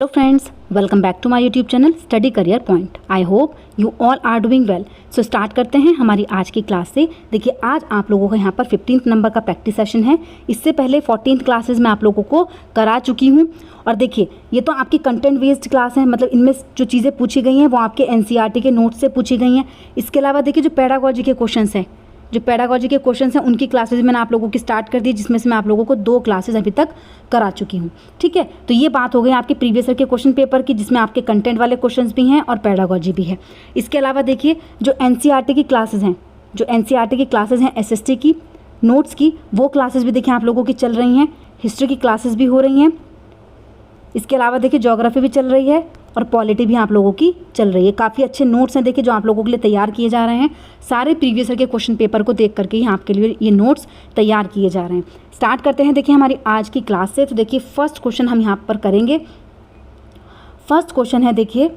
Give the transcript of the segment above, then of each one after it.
Hello friends, welcome back to my YouTube channel Study Career Point. I hope you all are doing well. So start करते हैं हमारी आज की class से। देखिए आज आप लोगों को यहाँ पर 15th नंबर का प्रैक्टिस सेशन है। इससे पहले 14th क्लासेस में आप लोगों को करा चुकी हूँ। और देखिए ये तो आपकी कंटेंट बेस्ड क्लास है, मतलब इनमें जो चीज़ें पूछी गई हैं वो आपके NCERT के नोट्स से पूछी गई हैं। इसके अलावा देखिए जो पेडागोजी के क्वेश्चंस हैं, उनकी क्लासेस मैंने आप लोगों की स्टार्ट कर दी, जिसमें से मैं आप लोगों को 2 क्लासेस अभी तक करा चुकी हूँ। ठीक है, तो ये बात हो गई आपके प्रीवियस ईयर के क्वेश्चन पेपर की, जिसमें आपके कंटेंट वाले क्वेश्चंस भी हैं और पेडागोजी भी है। इसके अलावा देखिए जो NCERT की क्लासेस हैं, SST की नोट्स की, वो क्लासेस भी देखिए आप लोगों की चल रही हैं। हिस्ट्री की क्लासेस भी हो रही हैं। इसके अलावा देखिए ज्योग्राफी भी चल रही है और पॉलिटी भी आप लोगों की चल रही है। काफ़ी अच्छे नोट्स हैं देखिए जो आप लोगों के लिए तैयार किए जा रहे हैं। सारे प्रीवियस ईयर के क्वेश्चन पेपर को देख करके ही आपके लिए ये नोट्स तैयार किए जा रहे हैं। स्टार्ट करते हैं देखिए हमारी आज की क्लास से। तो देखिए फर्स्ट क्वेश्चन हम यहाँ पर करेंगे। फर्स्ट क्वेश्चन है देखिए,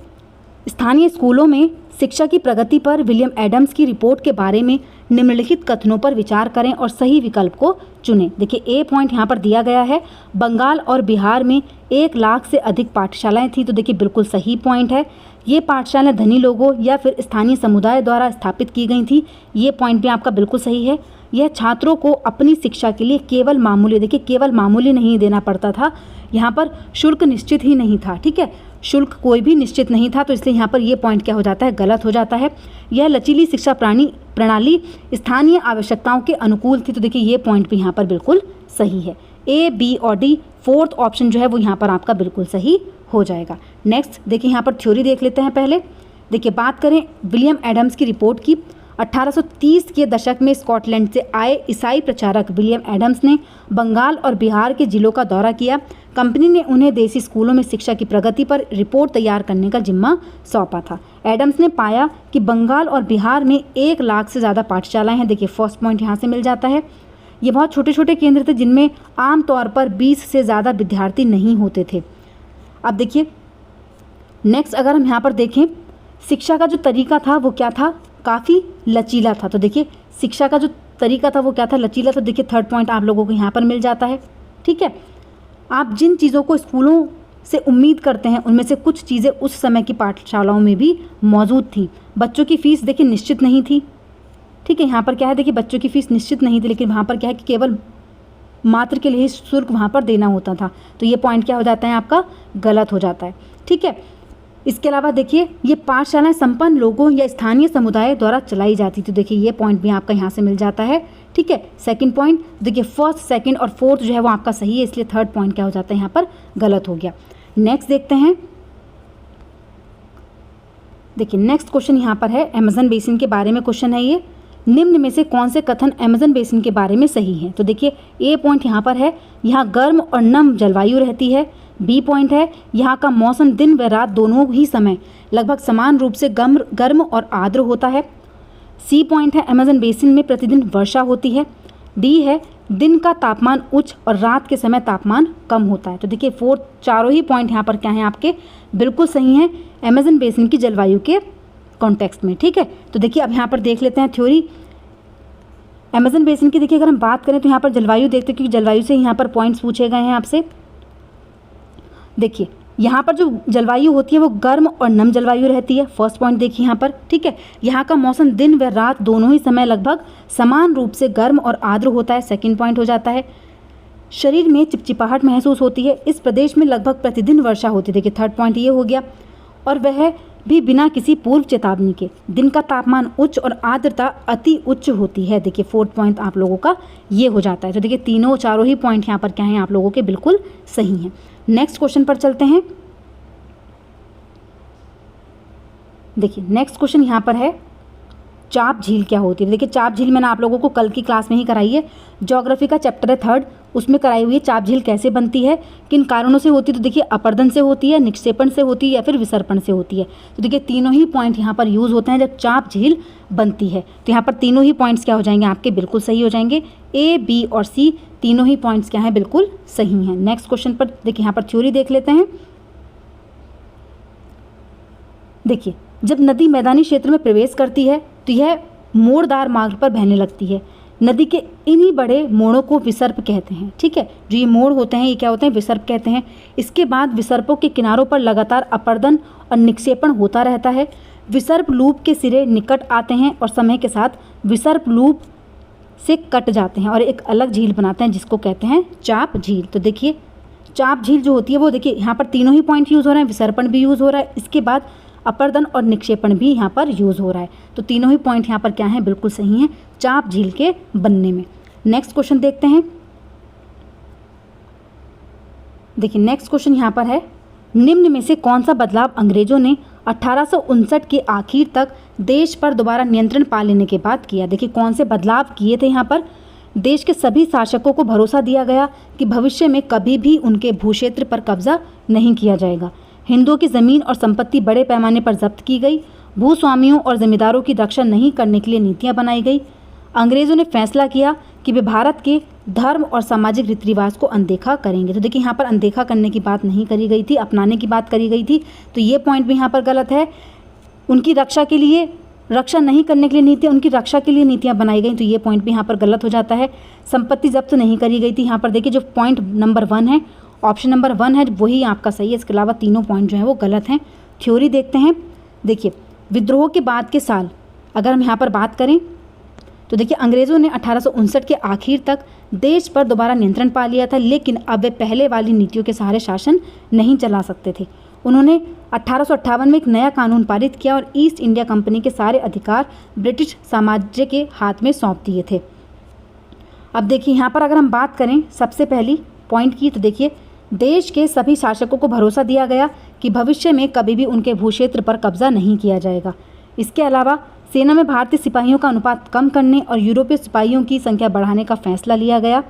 स्थानीय स्कूलों में शिक्षा की प्रगति पर विलियम एडम्स की रिपोर्ट के बारे में निम्नलिखित कथनों पर विचार करें और सही विकल्प को चुनें। देखिए ए पॉइंट यहाँ पर दिया गया है, बंगाल और बिहार में 1 लाख से अधिक पाठशालाएं थी। तो देखिए बिल्कुल सही पॉइंट है। ये पाठशालाएं धनी लोगों या फिर स्थानीय समुदाय द्वारा स्थापित की गई थी। ये पॉइंट भी आपका बिल्कुल सही है। यह छात्रों को अपनी शिक्षा के लिए केवल मामूली नहीं देना पड़ता था। यहाँ पर शुल्क निश्चित ही नहीं था। ठीक है, शुल्क कोई भी निश्चित नहीं था, तो इसलिए यहाँ पर ये पॉइंट क्या हो जाता है, गलत हो जाता है। यह लचीली शिक्षा प्रणाली स्थानीय आवश्यकताओं के अनुकूल थी। तो देखिए ये पॉइंट भी यहाँ पर बिल्कुल सही है। A, B और D फोर्थ ऑप्शन जो है वो यहाँ पर आपका बिल्कुल सही हो जाएगा। नेक्स्ट देखिए यहाँ पर थ्योरी देख लेते हैं पहले। देखिए बात करें विलियम एडम्स की रिपोर्ट की। 1830 के दशक में स्कॉटलैंड से आए ईसाई प्रचारक विलियम एडम्स ने बंगाल और बिहार के जिलों का दौरा किया। कंपनी ने उन्हें देसी स्कूलों में शिक्षा की प्रगति पर रिपोर्ट तैयार करने का जिम्मा सौंपा था। एडम्स ने पाया कि बंगाल और बिहार में 1 लाख से ज़्यादा पाठशालाएं हैं। देखिए फर्स्ट पॉइंट यहाँ से मिल जाता है। ये बहुत छोटे छोटे केंद्र थे जिनमें आमतौर पर 20 से ज़्यादा विद्यार्थी नहीं होते थे। अब देखिए नेक्स्ट अगर हम यहाँ पर देखें, शिक्षा का जो तरीका था वो क्या था, काफ़ी लचीला था। तो देखिए शिक्षा का जो तरीका था वो क्या था, लचीला। तो देखिए थर्ड पॉइंट आप लोगों को यहाँ पर मिल जाता है। ठीक है, आप जिन चीज़ों को स्कूलों से उम्मीद करते हैं उनमें से कुछ चीज़ें उस समय की पाठशालाओं में भी मौजूद थी। बच्चों की फ़ीस देखिए निश्चित नहीं थी। ठीक है, यहाँ पर क्या है, देखिए बच्चों की फ़ीस निश्चित नहीं थी, लेकिन वहाँ पर क्या है कि केवल मात्र के लिए शुल्क वहाँ पर देना होता था। तो ये पॉइंट क्या हो जाता है, आपका गलत हो जाता है। ठीक है, इसके अलावा देखिए ये पाठशालाएं संपन्न लोगों या स्थानीय समुदाय द्वारा चलाई जाती थी। देखिए ये पॉइंट भी आपका यहाँ से मिल जाता है। ठीक है, सेकंड पॉइंट देखिए फर्स्ट, सेकंड और फोर्थ जो है वो आपका सही है, इसलिए थर्ड पॉइंट क्या हो जाता है, यहाँ पर गलत हो गया। नेक्स्ट देखते हैं। देखिए नेक्स्ट क्वेश्चन यहाँ पर है, अमेज़न बेसिन के बारे में क्वेश्चन है ये। निम्न में से कौन से कथन अमेज़न बेसिन के बारे में सही है। तो देखिए ए पॉइंट यहाँ पर है, यहाँ गर्म और नम जलवायु रहती है। बी पॉइंट है, यहाँ का मौसम दिन व रात दोनों ही समय लगभग समान रूप से गर्म और आर्द्र होता है। सी पॉइंट है, अमेज़न बेसिन में प्रतिदिन वर्षा होती है। डी है, दिन का तापमान उच्च और रात के समय तापमान कम होता है। तो देखिए फोर्थ, चारों ही पॉइंट यहाँ पर क्या हैं, आपके बिल्कुल सही हैं अमेज़न बेसिन की जलवायु के कॉन्टेक्स्ट में। ठीक है, तो देखिए अब यहाँ पर देख लेते हैं थ्योरी अमेज़न बेसिन की। देखिए अगर हम बात करें तो यहाँ पर जलवायु देखते हैं, क्योंकि जलवायु से यहाँ पर पॉइंट्स पूछे गए हैं आपसे। देखिए यहाँ पर जो जलवायु होती है वो गर्म और नम जलवायु रहती है। फर्स्ट पॉइंट देखिए यहाँ पर। ठीक है, यहाँ का मौसम दिन व रात दोनों ही समय लगभग समान रूप से गर्म और आर्द्र होता है। सेकंड पॉइंट हो जाता है, शरीर में चिपचिपाहट महसूस होती है। इस प्रदेश में लगभग प्रतिदिन वर्षा होती है। देखिए थर्ड पॉइंट ये हो गया, और वह भी बिना किसी पूर्व चेतावनी के। दिन का तापमान उच्च और आर्द्रता अति उच्च होती है। देखिए फोर्थ पॉइंट आप लोगों का ये हो जाता है। तो देखिए तीनों चारों ही पॉइंट यहाँ पर क्या हैं, आप लोगों के बिल्कुल सही हैं। नेक्स्ट क्वेश्चन पर चलते हैं। देखिए नेक्स्ट क्वेश्चन यहाँ पर है, चाप झील क्या होती है। देखिए चाप झील मैंने आप लोगों को कल की क्लास में ही कराई है। ज्योग्राफी का चैप्टर है 3rd, उसमें कराई हुई है चाप झील कैसे बनती है, किन कारणों से होती है। तो देखिए अपर्दन से होती है, निक्षेपण से होती है या फिर विसर्पण से होती है। तो देखिए तीनों ही पॉइंट यहाँ पर यूज़ होते हैं जब चाप झील बनती है। तो यहाँ पर तीनों ही पॉइंट्स क्या हो जाएंगे, आपके बिल्कुल सही हो जाएंगे। ए, बी और सी तीनों ही पॉइंट्स क्या हैं, बिल्कुल सही हैं। नेक्स्ट क्वेश्चन पर देखिए यहाँ पर थ्योरी देख लेते हैं। देखिए जब नदी मैदानी क्षेत्र में प्रवेश करती है तो यह मोड़दार मार्ग पर बहने लगती है। नदी के इन्हीं बड़े मोड़ों को विसर्प कहते हैं। ठीक है, जो ये मोड़ होते हैं ये क्या होते हैं, विसर्प कहते हैं। इसके बाद विसर्पों के किनारों पर लगातार अपर्दन और निक्षेपण होता रहता है। विसर्प लूप के सिरे निकट आते हैं और समय के साथ विसर्प लूप से कट जाते हैं और एक अलग झील बनाते हैं जिसको कहते हैं चाप झील। तो देखिए चाप झील जो होती है वो देखिए यहाँ पर तीनों ही पॉइंट यूज़ हो रहे हैं, विसर्पण भी यूज़ हो रहा है, इसके बाद अपर्दन और निक्षेपण भी यहाँ पर यूज़ हो रहा है। तो तीनों ही पॉइंट यहाँ पर क्या हैं, बिल्कुल सही हैं चाप झील के बनने में। नेक्स्ट क्वेश्चन देखते हैं। देखिए नेक्स्ट क्वेश्चन यहाँ पर है, निम्न में से कौन सा बदलाव अंग्रेजों ने 1859 के आखिर तक देश पर दोबारा नियंत्रण पा लेने के बाद किया। देखिए कौन से बदलाव किए थे यहाँ पर। देश के सभी शासकों को भरोसा दिया गया कि भविष्य में कभी भी उनके भूक्षेत्र पर कब्जा नहीं किया जाएगा। हिंदुओं की ज़मीन और संपत्ति बड़े पैमाने पर जब्त की गई। भूस्वामियों और जमींदारों की रक्षा नहीं करने के लिए नीतियाँ बनाई गई। अंग्रेज़ों ने फैसला किया कि वे भारत के धर्म और सामाजिक रीति रिवाज को अनदेखा करेंगे। तो देखिए यहाँ पर अनदेखा करने की बात नहीं करी गई थी, अपनाने की बात करी गई थी। तो ये पॉइंट भी यहाँ पर गलत है। उनकी रक्षा के लिए, रक्षा नहीं करने के लिए नीतियाँ, उनकी रक्षा के लिए नीतियाँ बनाई गई, तो ये पॉइंट भी यहाँ पर गलत हो जाता है। संपत्ति जब्त नहीं करी गई थी। यहाँ पर देखिए जो पॉइंट नंबर 1 है, ऑप्शन नंबर 1 है, वही आपका सही है। इसके अलावा तीनों पॉइंट जो हैं वो गलत हैं। थ्योरी देखते हैं। देखिए विद्रोह के बाद के साल अगर हम यहाँ पर बात करें तो देखिए अंग्रेज़ों ने 1859 के आखिर तक देश पर दोबारा नियंत्रण पा लिया था, लेकिन अब वे पहले वाली नीतियों के सहारे शासन नहीं चला सकते थे। उन्होंने 1858 में एक नया कानून पारित किया और ईस्ट इंडिया कंपनी के सारे अधिकार ब्रिटिश साम्राज्य के हाथ में सौंप दिए थे। अब देखिए यहाँ पर अगर हम बात करें सबसे पहली पॉइंट की, तो देखिए देश के सभी शासकों को भरोसा दिया गया कि भविष्य में कभी भी उनके भूक्षेत्र पर कब्जा नहीं किया जाएगा। इसके अलावा सेना में भारतीय सिपाहियों का अनुपात कम करने और यूरोपीय सिपाहियों की संख्या बढ़ाने का फैसला लिया गया।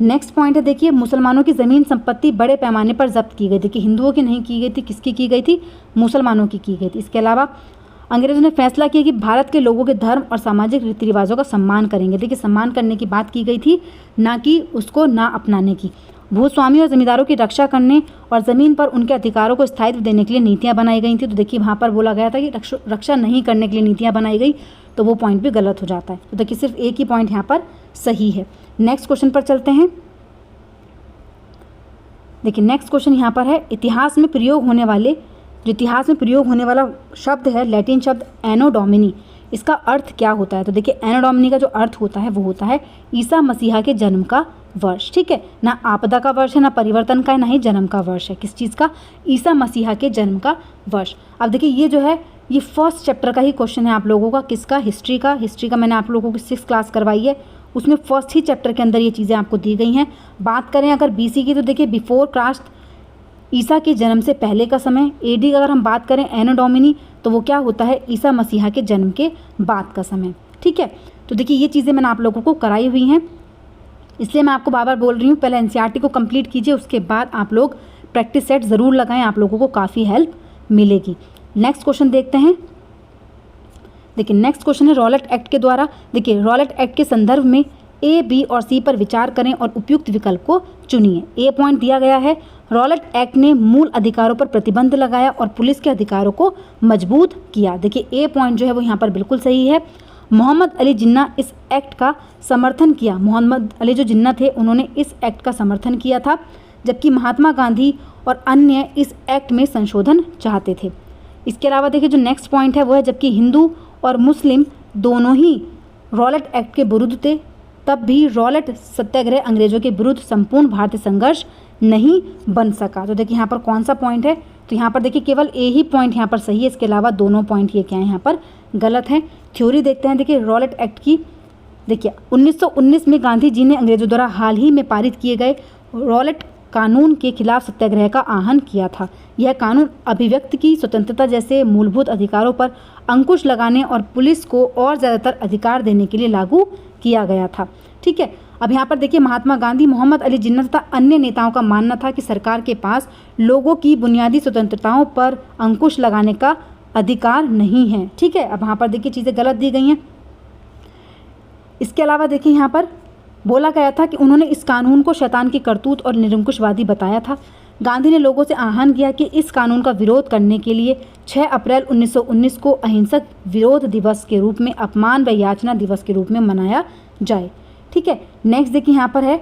नेक्स्ट पॉइंट है देखिए मुसलमानों की ज़मीन संपत्ति बड़े पैमाने पर जब्त की गई। देखिए हिंदुओं की नहीं की गई थी, किसकी की गई थी, मुसलमानों की गई थी। इसके अलावा अंग्रेज़ों ने फैसला किया कि भारत के लोगों के धर्म और सामाजिक रीति रिवाजों का सम्मान करेंगे। देखिए सम्मान करने की बात की गई थी, ना कि उसको ना अपनाने की। भूस्वामी और जमींदारों की रक्षा करने और ज़मीन पर उनके अधिकारों को स्थायित्व देने के लिए नीतियाँ बनाई गई थी। तो देखिए वहाँ पर बोला गया था कि रक्षा नहीं करने के लिए नीतियाँ बनाई गई, तो वो पॉइंट भी गलत हो जाता है। तो देखिए सिर्फ एक ही पॉइंट यहाँ पर सही है। नेक्स्ट क्वेश्चन पर चलते हैं। देखिए नेक्स्ट क्वेश्चन यहाँ पर है, इतिहास में प्रयोग होने वाला शब्द है लैटिन शब्द एनो डोमिनी। इसका अर्थ क्या होता है। तो देखिए एनो डोमिनी का जो अर्थ होता है वो होता है ईसा मसीहा के जन्म का वर्ष। ठीक है, ना आपदा का वर्ष है, ना परिवर्तन का है, ना ही जन्म का वर्ष है। किस चीज़ का, ईसा मसीहा के जन्म का वर्ष। अब देखिए ये जो है ये फर्स्ट चैप्टर का ही क्वेश्चन है आप लोगों का, किसका, हिस्ट्री का मैंने आप लोगों की 6th क्लास करवाई है, उसमें फर्स्ट ही चैप्टर के अंदर ये चीज़ें आपको दी गई हैं। बात करें अगर BC की, तो देखिए बिफोर क्राइस्ट, ईसा के जन्म से पहले का समय। AD की अगर हम बात करें एनो डोमिनी, तो वो क्या होता है, ईसा मसीहा के जन्म के बाद का समय। ठीक है, तो देखिए ये चीज़ें मैंने आप लोगों को कराई हुई हैं, इसलिए मैं आपको बार बार बोल रही हूँ पहले NCERT को कंप्लीट कीजिए, उसके बाद आप लोग प्रैक्टिस सेट ज़रूर लगाएं, आप लोगों को काफ़ी हेल्प मिलेगी। नेक्स्ट क्वेश्चन देखते हैं। देखिए नेक्स्ट क्वेश्चन है रॉलेट एक्ट के द्वारा। देखिए रॉलेट एक्ट के संदर्भ में A, B और C पर विचार करें और उपयुक्त विकल्प को चुनिए। A पॉइंट दिया गया है, रॉलेट एक्ट ने मूल अधिकारों पर प्रतिबंध लगाया और पुलिस के अधिकारों को मजबूत किया। देखिए A पॉइंट जो है वो यहाँ पर बिल्कुल सही है। मोहम्मद अली जिन्ना इस एक्ट का समर्थन किया। मोहम्मद अली जो जिन्ना थे उन्होंने इस एक्ट का समर्थन किया था, जबकि महात्मा गांधी और अन्य इस एक्ट में संशोधन चाहते थे। इसके अलावा देखिए जो नेक्स्ट पॉइंट है वो है, जबकि हिंदू और मुस्लिम दोनों ही रॉलेट एक्ट के विरुद्ध थे, तब भी रॉलेट सत्याग्रह अंग्रेजों के विरुद्ध संपूर्ण भारतीय संघर्ष नहीं बन सका। तो देखिए यहाँ पर कौन सा पॉइंट है, तो यहाँ पर देखिए केवल A ही पॉइंट यहाँ पर सही है, इसके अलावा दोनों पॉइंट ये क्या है यहाँ पर गलत है। थ्योरी देखते हैं। देखिए रॉलेट एक्ट की, देखिए 1919 में गांधी जी ने अंग्रेजों द्वारा हाल ही में पारित किए गए रॉलेट कानून के खिलाफ सत्याग्रह का आह्वान किया था। यह कानून अभिव्यक्ति की स्वतंत्रता जैसे मूलभूत अधिकारों पर अंकुश लगाने और पुलिस को और ज़्यादातर अधिकार देने के लिए लागू किया गया था। ठीक है, अब यहाँ पर देखिए महात्मा गांधी, मोहम्मद अली जिन्ना तथा अन्य नेताओं का मानना था कि सरकार के पास लोगों की बुनियादी स्वतंत्रताओं पर अंकुश लगाने का अधिकार नहीं है। ठीक है, अब यहाँ पर देखिए चीज़ें गलत दी गई हैं। इसके अलावा देखिए यहाँ पर बोला गया था कि उन्होंने इस कानून को शैतान की करतूत और निरंकुशवादी बताया था। गांधी ने लोगों से आह्वान किया कि इस कानून का विरोध करने के लिए 6 अप्रैल 1919 को अहिंसक विरोध दिवस के रूप में अपमान व याचना दिवस के रूप में मनाया जाए। ठीक है, नेक्स्ट देखिए यहाँ पर है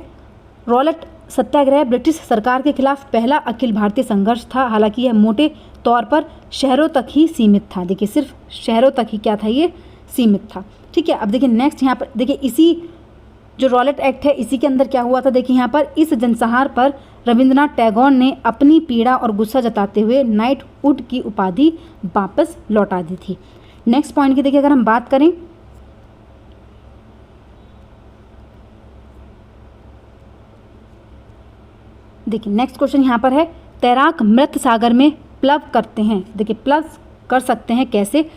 रॉलेट सत्याग्रह ब्रिटिश सरकार के खिलाफ पहला अखिल भारतीय संघर्ष था। हालांकि यह मोटे तौर पर शहरों तक ही सीमित था। देखिए सिर्फ शहरों तक ही क्या था, ये सीमित था। ठीक है, अब देखिए नेक्स्ट यहाँ पर देखिए इसी जो रॉलेट एक्ट है इसी के अंदर क्या हुआ था। देखिए यहाँ पर इस जनसंहार पर रविंद्रनाथ टैगोर ने अपनी पीड़ा और गुस्सा जताते हुए नाइटहुड की उपाधि वापस लौटा दी थी। नेक्स्ट पॉइंट की देखिए अगर हम बात करें, देखिए नेक्स्ट क्वेश्चन यहाँ पर है तैराक मृत सागर में प्लव करते हैं। देखिए प्लव कर सकते हैं कैसे,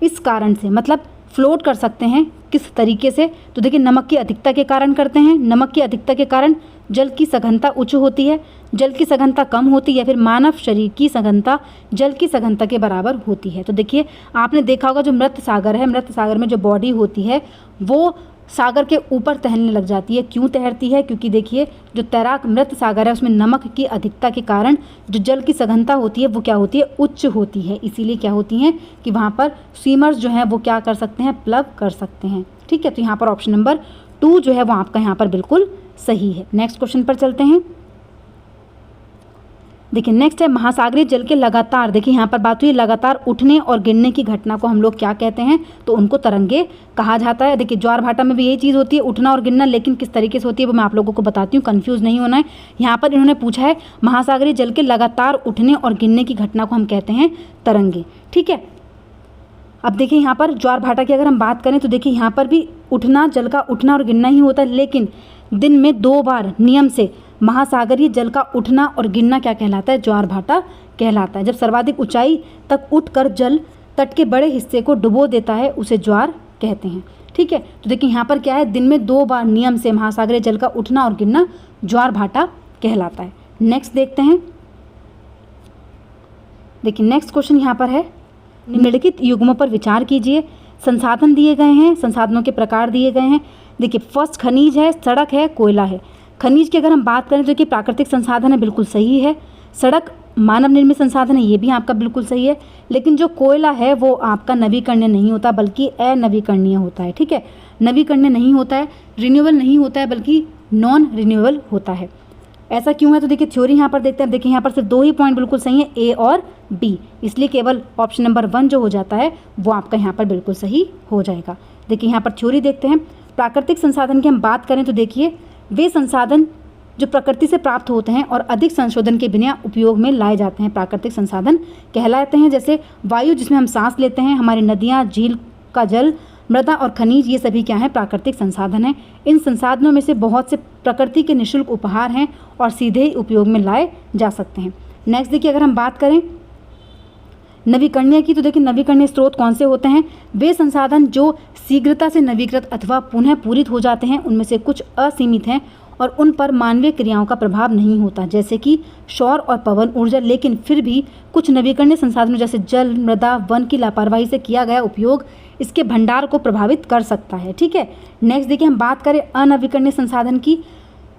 इस कारण से, मतलब फ्लोट कर सकते हैं किस तरीके से, तो देखिए नमक की अधिकता के कारण करते हैं। नमक की अधिकता के कारण जल की सघनता उच्च होती है, जल की सघनता कम होती है, या फिर मानव शरीर की सघनता जल की सघनता के बराबर होती है। तो देखिए आपने देखा होगा जो मृत सागर है, मृत सागर में जो बॉडी होती है वो सागर के ऊपर तैरने लग जाती है। क्यों तैरती है, क्योंकि देखिए जो तैराक मृत सागर है उसमें नमक की अधिकता के कारण जो जल की सघनता होती है वो क्या होती है, उच्च होती है। इसीलिए क्या होती हैं कि वहाँ पर स्विमर्स जो हैं वो क्या कर सकते हैं, प्लव कर सकते हैं। ठीक है, तो यहाँ पर ऑप्शन नंबर 2 जो है वो आपका यहाँ पर बिल्कुल सही है। नेक्स्ट क्वेश्चन पर चलते हैं। देखिए नेक्स्ट है महासागरीय जल के लगातार, देखिए यहाँ पर बात हुई लगातार उठने और गिरने की घटना को हम लोग क्या कहते हैं, तो उनको तरंगे कहा जाता है। देखिए ज्वार भाटा में भी यही चीज़ होती है, उठना और गिरना, लेकिन किस तरीके से होती है वो मैं आप लोगों को बताती हूँ, कंफ्यूज नहीं होना है। यहाँ पर इन्होंने पूछा है महासागरीय जल के लगातार उठने और गिरने की घटना को हम कहते हैं तरंगे। ठीक है, अब देखिए यहाँ पर ज्वार भाटा की अगर हम बात करें तो देखिए यहाँ पर भी उठना, जल का उठना और गिरना ही होता है, लेकिन दिन में 2 बार नियम से महासागरीय जल का उठना और गिरना क्या कहलाता है, ज्वार भाटा कहलाता है। जब सर्वाधिक ऊंचाई तक उठकर जल तट के बड़े हिस्से को डुबो देता है उसे ज्वार कहते हैं। ठीक है, तो देखिए यहाँ पर क्या है, दिन में 2 बार नियम से महासागरीय जल का उठना और गिरना ज्वार भाटा कहलाता है। नेक्स्ट देखते हैं। देखिए नेक्स्ट क्वेश्चन यहाँ पर है निम्नलिखित युग्मों पर विचार कीजिए। संसाधन दिए गए हैं, संसाधनों के प्रकार दिए गए हैं। देखिए फर्स्ट खनिज है, सड़क है, कोयला है। खनिज की अगर हम बात करें तो कि प्राकृतिक संसाधन है, बिल्कुल सही है। सड़क मानव निर्मित संसाधन है, ये भी आपका बिल्कुल सही है। लेकिन जो कोयला है वो आपका नवीकरणीय नहीं होता बल्कि अनवीकरणीय होता है। ठीक है, नवीकरणीय नहीं होता है, रिन्यूएबल नहीं होता है, बल्कि नॉन रिन्यूएबल होता है। ऐसा क्यों है, तो देखिए थ्योरी यहाँ पर देखते हैं। देखिए यहाँ पर सिर्फ 2 ही पॉइंट बिल्कुल सही है, ए और बी, इसलिए केवल ऑप्शन नंबर 1 जो हो जाता है वो आपका यहाँ पर बिल्कुल सही हो जाएगा। देखिए यहाँ पर थ्योरी देखते हैं। प्राकृतिक संसाधन की हम बात करें तो देखिए वे संसाधन जो प्रकृति से प्राप्त होते हैं और अधिक संशोधन के बिना उपयोग में लाए जाते हैं प्राकृतिक संसाधन कहलाते हैं। जैसे वायु जिसमें हम सांस लेते हैं, हमारी नदियाँ, झील का जल, मृदा और खनिज, ये सभी क्या हैं, प्राकृतिक संसाधन हैं। इन संसाधनों में से बहुत से प्रकृति के निःशुल्क उपहार हैं और सीधे ही उपयोग में लाए जा सकते हैं। नेक्स्ट देखिए अगर हम बात करें नवीकरणीय की, तो देखिए नवीकरणीय स्रोत कौन से होते हैं, वे संसाधन जो शीघ्रता से नवीकृत अथवा पुनः पूरित हो जाते हैं। उनमें से कुछ असीमित हैं और उन पर मानवीय क्रियाओं का प्रभाव नहीं होता, जैसे कि सौर और पवन ऊर्जा। लेकिन फिर भी कुछ नवीकरणीय संसाधनों जैसे जल, मृदा, वन की लापरवाही से किया गया उपयोग इसके भंडार को प्रभावित कर सकता है। ठीक है, नेक्स्ट देखिए हम बात करें अनवीकरणीय संसाधन की,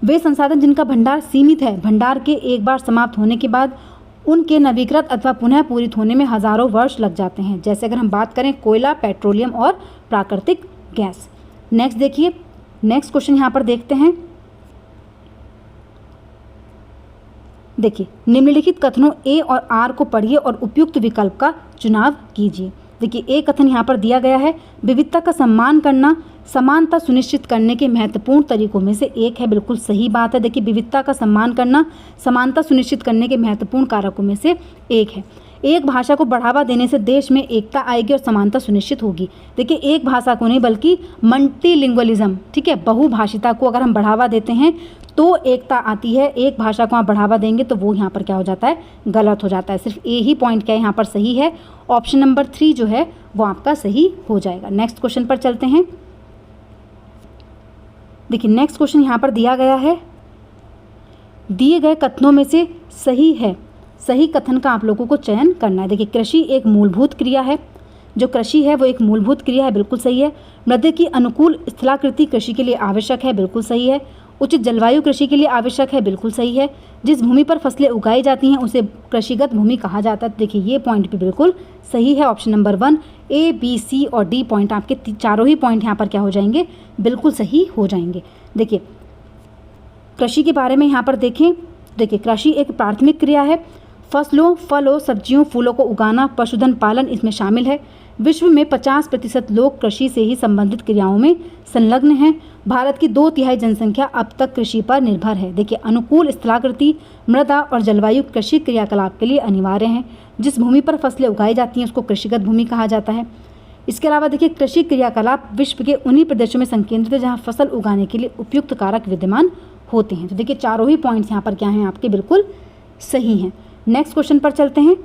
वे संसाधन जिनका भंडार सीमित है, भंडार के एक बार समाप्त होने के बाद उनके नवीकृत अथवा पुनः पूरित होने में हजारों वर्ष लग जाते हैं। जैसे अगर हम बात करें कोयला, पेट्रोलियम और प्राकृतिक गैस। नेक्स्ट देखिए, नेक्स्ट क्वेश्चन यहाँ पर देखते हैं। देखिए निम्नलिखित कथनों ए और आर को पढ़िए और उपयुक्त विकल्प का चुनाव कीजिए। देखिए एक कथन यहाँ पर दिया गया है, विविधता का सम्मान करना समानता सुनिश्चित करने के महत्वपूर्ण तरीकों में से एक है। बिल्कुल सही बात है। देखिए विविधता का सम्मान करना समानता सुनिश्चित करने के महत्वपूर्ण कारकों में से एक है। एक भाषा को बढ़ावा देने से देश में एकता आएगी और समानता सुनिश्चित होगी। देखिए एक भाषा को नहीं बल्कि मल्टीलिंग्वलिज्म, ठीक है, बहुभाषिता को अगर हम बढ़ावा देते हैं तो एकता आती है। एक भाषा को आप बढ़ावा देंगे तो वो यहाँ पर क्या हो जाता है, गलत हो जाता है। सिर्फ ए ही पॉइंट क्या है यहाँ पर सही है, ऑप्शन नंबर 3 जो है वो आपका सही हो जाएगा। नेक्स्ट क्वेश्चन पर चलते हैं। देखिए नेक्स्ट क्वेश्चन यहाँ पर दिया गया है, दिए गए कथनों में से सही है, सही कथन का आप लोगों को चयन करना है। देखिए कृषि एक मूलभूत क्रिया है, जो कृषि है वो एक मूलभूत क्रिया है, बिल्कुल सही है। मृदा की अनुकूल स्थलाकृति कृषि के लिए आवश्यक है, बिल्कुल सही है। उचित जलवायु कृषि के लिए आवश्यक है, बिल्कुल सही है। जिस भूमि पर फसलें उगाई जाती हैं उसे कृषिगत भूमि कहा जाता है। देखिए ये पॉइंट भी बिल्कुल सही है। Option number 1 A, B, C और D पॉइंट आपके चारों ही पॉइंट यहाँ पर क्या हो जाएंगे, बिल्कुल सही हो जाएंगे। देखिए कृषि के बारे में यहाँ पर देखें, देखिए कृषि एक प्राथमिक क्रिया है। फसलों, फलों, सब्जियों, फूलों को उगाना, पशुधन पालन इसमें शामिल है। विश्व में 50% लोग कृषि से ही संबंधित क्रियाओं में संलग्न हैं। भारत की 2/3 जनसंख्या अब तक कृषि पर निर्भर है। देखिए अनुकूल स्थलाकृति, मृदा और जलवायु कृषि क्रियाकलाप के लिए अनिवार्य हैं। जिस भूमि पर फसलें उगाई जाती हैं उसको कृषिगत भूमि कहा जाता है। इसके अलावा देखिए कृषि क्रियाकलाप विश्व के उन्हीं प्रदेशों में संकेंद्रित है जहाँ फसल उगाने के लिए उपयुक्त कारक विद्यमान होते हैं। तो देखिए चारों ही पॉइंट्स यहाँ पर क्या हैं, आपके बिल्कुल सही हैं। नेक्स्ट क्वेश्चन पर चलते हैं।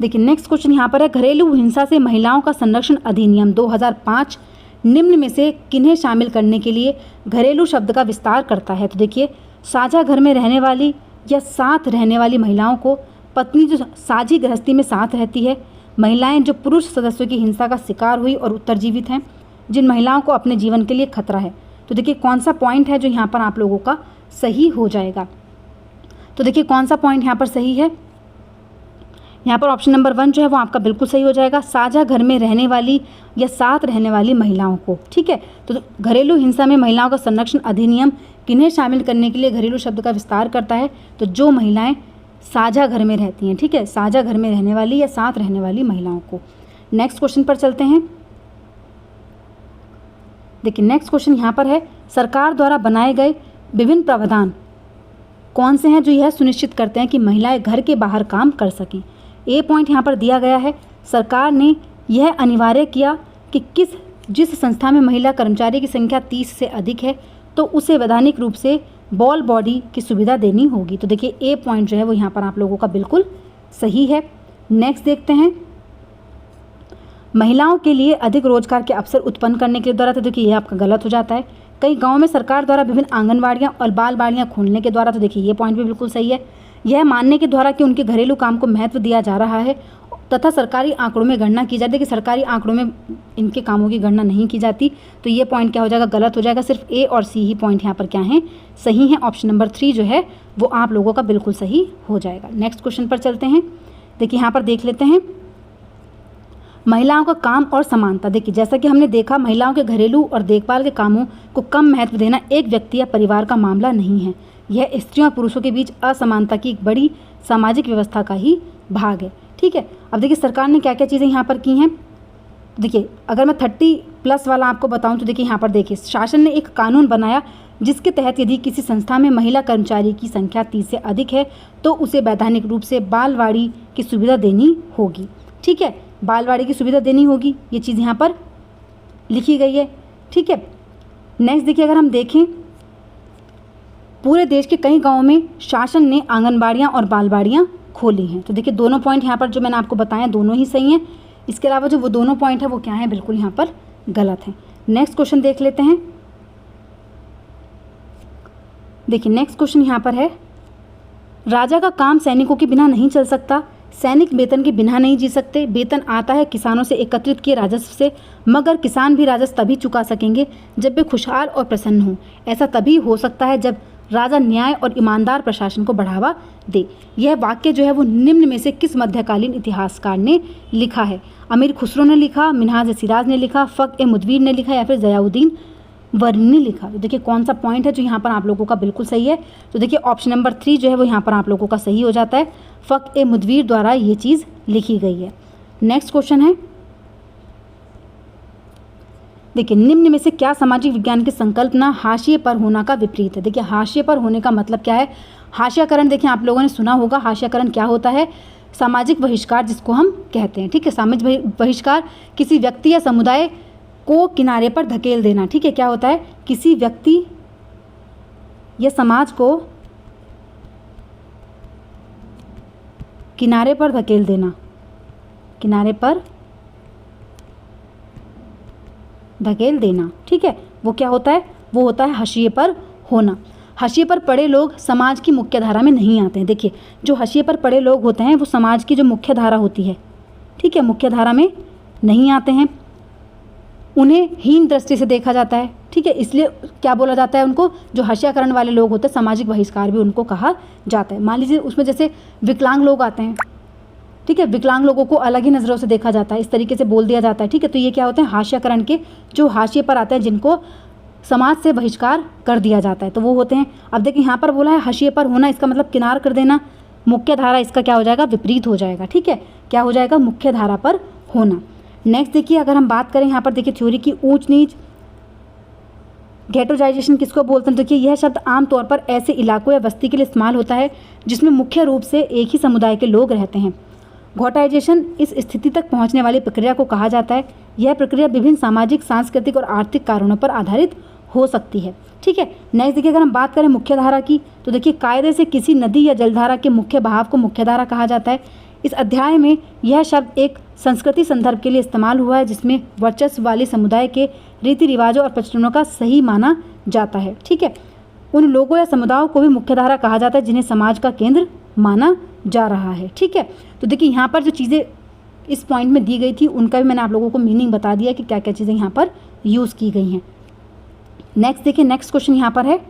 देखिए नेक्स्ट क्वेश्चन यहाँ पर है, घरेलू हिंसा से महिलाओं का संरक्षण अधिनियम 2005 निम्न में से किन्हें शामिल करने के लिए घरेलू शब्द का विस्तार करता है। तो देखिए साझा घर में रहने वाली या साथ रहने वाली महिलाओं को, पत्नी जो साझी गृहस्थी में साथ रहती है, महिलाएं जो पुरुष सदस्यों की हिंसा का शिकार हुई और उत्तरजीवित हैं, जिन महिलाओं को अपने जीवन के लिए खतरा है। तो देखिए कौन सा पॉइंट है जो यहाँ पर आप लोगों का सही हो जाएगा। तो देखिए कौन सा पॉइंट यहाँ पर सही है, यहाँ पर ऑप्शन नंबर 1 जो है वो आपका बिल्कुल सही हो जाएगा। साझा घर में रहने वाली या साथ रहने वाली महिलाओं को, ठीक है। तो घरेलू हिंसा में महिलाओं का संरक्षण अधिनियम किन्हें शामिल करने के लिए घरेलू शब्द का विस्तार करता है, तो जो महिलाएं साझा घर में रहती हैं, ठीक है, साझा घर में रहने वाली या साथ रहने वाली महिलाओं को। नेक्स्ट क्वेश्चन पर चलते हैं। देखिए नेक्स्ट क्वेश्चन यहाँ पर है, सरकार द्वारा बनाए गए विभिन्न प्रावधान कौन से हैं जो यह सुनिश्चित करते हैं कि महिलाएं घर के बाहर काम कर सकें। ए पॉइंट यहाँ पर दिया गया है, सरकार ने यह अनिवार्य किया कि जिस संस्था में महिला कर्मचारी की संख्या 30 से अधिक है तो उसे वैधानिक रूप से बॉल बॉडी की सुविधा देनी होगी। तो देखिए ए पॉइंट जो है वो यहाँ पर आप लोगों का बिल्कुल सही है। नेक्स्ट देखते हैं, महिलाओं के लिए अधिक रोजगार के अवसर उत्पन्न करने के द्वारा। तो देखिए ये आपका गलत हो जाता है। कई गाँव में सरकार द्वारा विभिन्न आंगनबाड़ियाँ और बाल बाड़ियाँ खोलने के द्वारा। तो देखिए ये पॉइंट भी बिल्कुल सही है। यह मानने के द्वारा कि उनके घरेलू काम को महत्व दिया जा रहा है तथा सरकारी आंकड़ों में गणना की जाती है कि सरकारी आंकड़ों में इनके कामों की गणना नहीं की जाती। तो ये पॉइंट क्या हो जाएगा, गलत हो जाएगा। सिर्फ ए और सी ही पॉइंट यहाँ पर क्या हैं, सही हैं। ऑप्शन नंबर 3 जो है वो आप लोगों का बिल्कुल सही हो जाएगा। नेक्स्ट क्वेश्चन पर चलते हैं। देखिए यहाँ पर देख लेते हैं, महिलाओं का काम और समानता। देखिए जैसा कि हमने देखा, महिलाओं के घरेलू और देखभाल के कामों को कम महत्व देना एक व्यक्ति या परिवार का मामला नहीं है। यह स्त्रियों और पुरुषों के बीच असमानता की एक बड़ी सामाजिक व्यवस्था का ही भाग है, ठीक है। अब देखिए सरकार ने क्या क्या चीज़ें यहाँ पर की हैं। देखिए अगर मैं 30+ वाला आपको बताऊं तो देखिए यहाँ पर देखिए शासन ने एक कानून बनाया जिसके तहत यदि किसी संस्था में महिला कर्मचारी की संख्या 30 से अधिक है तो उसे वैधानिक रूप से बालवाड़ी की सुविधा देनी होगी, ठीक है, बालवाड़ी की सुविधा देनी होगी। ये चीज़ यहाँ पर लिखी गई है, ठीक है। नेक्स्ट देखिए अगर हम देखें, पूरे देश के कई गाँवों में शासन ने आंगनबाड़ियाँ और बालवाड़ियाँ खोली हैं। तो देखिए दोनों पॉइंट यहाँ पर जो मैंने आपको बताया दोनों ही सही हैं। इसके अलावा जो वो दोनों पॉइंट है वो क्या है, बिल्कुल यहाँ पर गलत है। नेक्स्ट क्वेश्चन देख लेते हैं। देखिए नेक्स्ट क्वेश्चन यहाँ पर है, राजा का काम सैनिकों के बिना नहीं चल सकता, सैनिक वेतन के बिना नहीं जी सकते। वेतन आता है किसानों से एकत्रित किए राजस्व से, मगर किसान भी राजस्व तभी चुका सकेंगे जब वे खुशहाल और प्रसन्न हों। ऐसा तभी हो सकता है जब राजा न्याय और ईमानदार प्रशासन को बढ़ावा दे। यह वाक्य जो है वो निम्न में से किस मध्यकालीन इतिहासकार ने लिखा है। अमीर खुसरो ने लिखा, मिन्हाज-ए-सिराज ने लिखा, फ़ख्र-ए-मुदव्विर ने लिखा या फिर ज़ियाउद्दीन वर्नी ने लिखा। तो देखिए कौन सा पॉइंट है जो यहाँ पर आप लोगों का बिल्कुल सही है। तो देखिए ऑप्शन नंबर 3 जो है वो यहाँ पर आप लोगों का सही हो जाता है। फ़ख्र-ए-मुदव्विर द्वारा ये चीज़ लिखी गई है। नेक्स्ट क्वेश्चन है, देखिए निम्न में से क्या सामाजिक विज्ञान की संकल्पना हाशिए पर होना का विपरीत है। देखिए हाशिए पर होने का मतलब क्या है, हाशियाकरण देखिए आप लोगों ने सुना होगा। हाशियाकरण क्या होता है, सामाजिक बहिष्कार जिसको हम कहते हैं, ठीक है। सामाजिक बहिष्कार किसी व्यक्ति या समुदाय को किनारे पर धकेल देना, ठीक है। क्या होता है, किसी व्यक्ति या समाज को किनारे पर धकेल देना, किनारे पर धकेल देना, ठीक है। वो क्या होता है, वो होता है हाशिए पर होना। हाशिए पर पड़े लोग समाज की मुख्य धारा में नहीं आते हैं। देखिए जो हाशिए पर पड़े लोग होते हैं वो समाज की जो मुख्य धारा होती है, ठीक है, मुख्य धारा में नहीं आते हैं। उन्हें हीन दृष्टि से देखा जाता है, ठीक है। इसलिए क्या बोला जाता है उनको, जो हाशियाकरण वाले लोग होते हैं, सामाजिक बहिष्कार भी उनको कहा जाता है। मान लीजिए उसमें जैसे विकलांग लोग आते हैं, ठीक है, विकलांग लोगों को अलग ही नज़रों से देखा जाता है, इस तरीके से बोल दिया जाता है, ठीक है। तो ये क्या होते हैं, हाशियाकरण के जो हाशिए पर आते हैं, जिनको समाज से बहिष्कार कर दिया जाता है, तो वो होते हैं। अब देखिए यहाँ पर बोला है हाशिए पर होना, इसका मतलब किनार कर देना। मुख्य धारा इसका क्या हो जाएगा, विपरीत हो जाएगा, ठीक है। क्या हो जाएगा, मुख्य धारा पर होना। नेक्स्ट देखिए, अगर हम बात करें यहाँ पर देखिए थ्योरी की, ऊंच नीच, गेटोजाइजेशन किसको बोलते हैं। देखिए यह शब्द आमतौर पर ऐसे इलाकों या बस्ती के लिए इस्तेमाल होता है जिसमें मुख्य रूप से एक ही समुदाय के लोग रहते हैं। घोटाइजेशन इस स्थिति तक पहुंचने वाली प्रक्रिया को कहा जाता है। यह प्रक्रिया विभिन्न सामाजिक, सांस्कृतिक और आर्थिक कारणों पर आधारित हो सकती है, ठीक है। नेक्स्ट देखिए, अगर हम बात करें मुख्य धारा की, तो देखिए कायदे से किसी नदी या जलधारा के मुख्य बहाव को मुख्य धारा कहा जाता है। इस अध्याय में यह शब्द एक संस्कृति संदर्भ के लिए इस्तेमाल हुआ है जिसमें वर्चस्व वाले समुदाय के रीति रिवाजों और प्रचलनों का सही माना जाता है, ठीक है। उन लोगों या समुदायों को भी मुख्य धारा कहा जाता है जिन्हें समाज का केंद्र माना जा रहा है, ठीक है। तो देखिए यहाँ पर जो चीज़ें इस पॉइंट में दी गई थी उनका भी मैंने आप लोगों को मीनिंग बता दिया कि क्या क्या चीज़ें यहाँ पर यूज़ की गई हैं। नेक्स्ट देखिए, नेक्स्ट क्वेश्चन यहाँ पर है,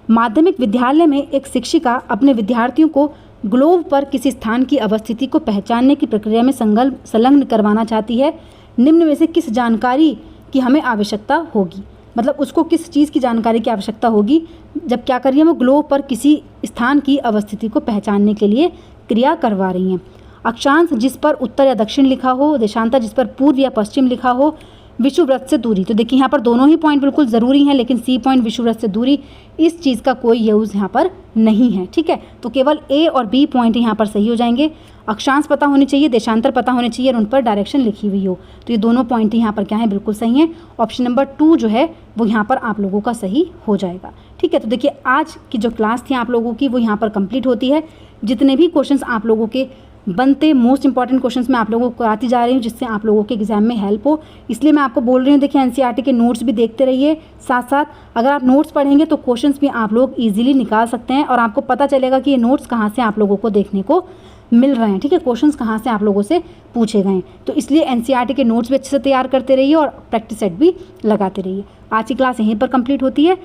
माध्यमिक विद्यालय में एक शिक्षिका अपने विद्यार्थियों को ग्लोब पर किसी स्थान की अवस्थिति को पहचानने की प्रक्रिया में संलग्न करवाना चाहती है। निम्न में से किस जानकारी की हमें आवश्यकता होगी, मतलब उसको किस चीज़ की जानकारी की आवश्यकता होगी जब क्या कर रही है, वो ग्लोब पर किसी स्थान की अवस्थिति को पहचानने के लिए क्रिया करवा रही हैं। अक्षांश जिस पर उत्तर या दक्षिण लिखा हो, देशांतर जिस पर पूर्व या पश्चिम लिखा हो, विषुववृत्त से दूरी। तो देखिए यहाँ पर दोनों ही पॉइंट बिल्कुल ज़रूरी हैं, लेकिन सी पॉइंट विषुववृत्त से दूरी, इस चीज़ का कोई यूज़ यहाँ पर नहीं है, ठीक है। तो केवल ए और बी पॉइंट यहाँ पर सही हो जाएंगे। अक्षांश पता होनी चाहिए, देशांतर पता होने चाहिए और उन पर डायरेक्शन लिखी हुई हो, तो ये दोनों पॉइंट यहाँ पर क्या है, बिल्कुल सही है। ऑप्शन नंबर 2 जो है वो यहाँ पर आप लोगों का सही हो जाएगा, ठीक है। तो देखिए आज की जो क्लास थी आप लोगों की वो यहाँ पर कंप्लीट होती है। जितने भी क्वेश्चंस आप लोगों के बनते मोस्ट इंपॉर्टेंट क्वेश्चंस मैं आप लोगों को कराती जा रही हूँ जिससे आप लोगों के एग्जाम में हेल्प हो, इसलिए मैं आपको बोल रही हूँ। देखिए एनसीईआरटी के नोट्स भी देखते रहिए, साथ साथ अगर आप नोट्स पढ़ेंगे तो क्वेश्चंस भी आप लोग इजीली निकाल सकते हैं और आपको पता चलेगा कि ये नोट्स कहाँ से आप लोगों को देखने को मिल रहे हैं, ठीक है, क्वेश्चंस कहाँ से आप लोगों से पूछे गए हैं। तो इसलिए एनसीईआरटी के नोट्स भी अच्छे से तैयार करते रहिए और प्रैक्टिस सेट भी लगाते रहिए। आज की क्लास यहीं पर कंप्लीट होती है।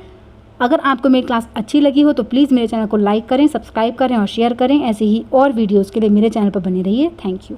अगर आपको मेरी क्लास अच्छी लगी हो तो प्लीज़ मेरे चैनल को लाइक करें, सब्सक्राइब करें और शेयर करें। ऐसे ही और वीडियोज़ के लिए मेरे चैनल पर बने रहिए। Thank you.